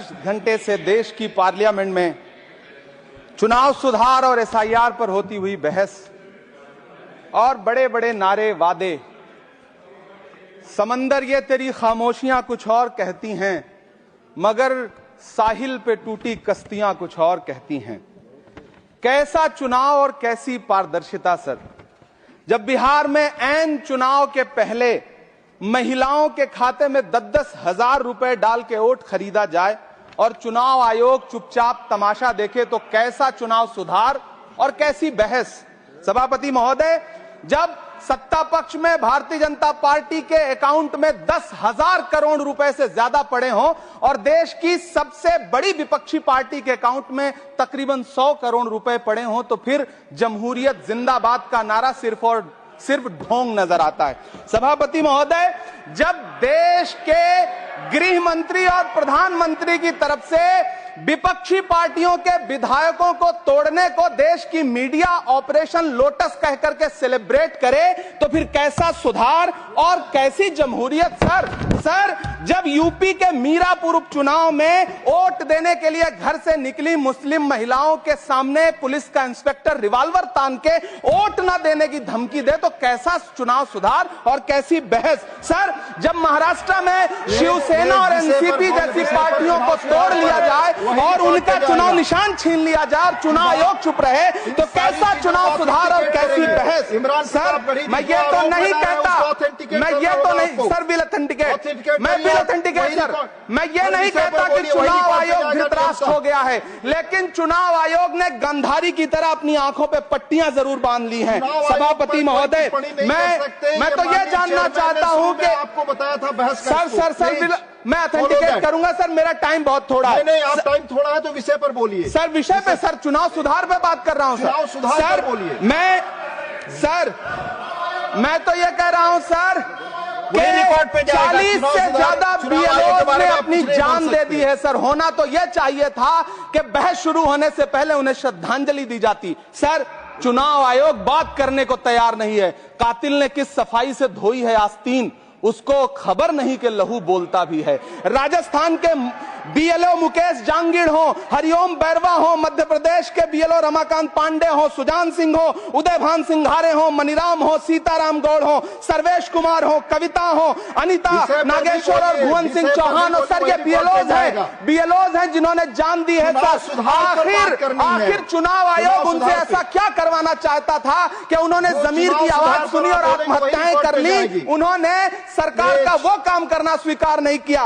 10 घंटे से देश की पार्लियामेंट में चुनाव सुधार और एसआईआर पर होती हुई बहस और बड़े बड़े नारे वादे, समंदर ये तेरी खामोशियां कुछ और कहती हैं, मगर साहिल पे टूटी कश्तियां कुछ और कहती हैं। कैसा चुनाव और कैसी पारदर्शिता सर, जब बिहार में ऐन चुनाव के पहले महिलाओं के खाते में 10-10 हजार रुपए डाल के वोट खरीदा जाए और चुनाव आयोग चुपचाप तमाशा देखे, तो कैसा चुनाव सुधार और कैसी बहस। सभापति महोदय, जब सत्ता पक्ष में भारतीय जनता पार्टी के अकाउंट में 10,000 करोड़ रुपए से ज्यादा पड़े हों और देश की सबसे बड़ी विपक्षी पार्टी के अकाउंट में तकरीबन 100 करोड़ रुपए पड़े हों, तो फिर जमहूरियत जिंदाबाद का नारा सिर्फ और सिर्फ ढोंग नजर आता है। सभापति महोदय, जब देश के गृह मंत्री और प्रधानमंत्री की तरफ से विपक्षी पार्टियों के विधायकों को तोड़ने को देश की मीडिया ऑपरेशन लोटस कह करके सेलिब्रेट करे, तो फिर कैसा सुधार और कैसी जमहूरियत सर। जब यूपी के मीरापुर उपचुनाव में वोट देने के लिए घर से निकली मुस्लिम महिलाओं के सामने पुलिस का इंस्पेक्टर रिवॉल्वर तान के वोट न देने की धमकी दे, तो कैसा चुनाव सुधार और कैसी बहस। सर, जब महाराष्ट्र में शिवसेना और एनसीपी जैसी पार्टियों को तोड़ लिया जाए और उनका चुनाव निशान छीन लिया जाए और चुनाव आयोग चुप रहे, तो कैसा चुनाव सुधार और कैसी बहस। सर, मैं ये तो नहीं कहता, मैं ये तो नहीं सर, विल ऑथेंटिकेट, मैं विल ऑथेंटिकेट सर, मैं ये नहीं कहता कि चुनाव आयोग धृतराष्ट्र हो गया है, लेकिन चुनाव आयोग ने गंधारी की तरह अपनी आंखों पे पट्टियां जरूर बांध ली हैं। सभापति महोदय, मैं तो ये जानना चाहता हूं कि आपको बताया था बहस सर मैं ऑथेंटिकेट करूंगा सर, मेरा टाइम बहुत थोड़ा है। नहीं, आप टाइम थोड़ा है तो विषय पर बोलिए सर। विषय पे सर, चुनाव सुधार पे बात कर रहा हूं चुनाव सुधार सर। बोलिए। मैं तो ये कह रहा हूं सर कि 40 से ज्यादा बीएलओ ने अपनी जान दे दी है सर। होना तो यह चाहिए था कि बहस शुरू होने से पहले उन्हें श्रद्धांजलि दी जाती। सर, चुनाव आयोग बात करने को तैयार नहीं है। कातिल ने किस सफाई से धोई है आस्तीन, उसको खबर नहीं कि लहू बोलता भी है। राजस्थान के बीएलओ मुकेश जांगीड़ हो, हरिओम बैरवा हो, मध्य प्रदेश के बीएलओ रमाकांत पांडे हो, सुजान सिंह हो, उदयभान सिंघारे हो, मनीराम हो, सीताराम गौड़ हो, सर्वेश कुमार हो, कविता हो, अनिता नागेश्वर और भुवन सिंह चौहान हो। सर, ये बीएलओज हैं जिन्होंने जान दी है सर। आखिर चुनाव आयोग उनसे ऐसा क्या करवाना चाहता था कि उन्होंने जमीर की आवाज सुनी और आत्महत्याएं कर ली। उन्होंने सरकार का वो काम करना स्वीकार नहीं किया।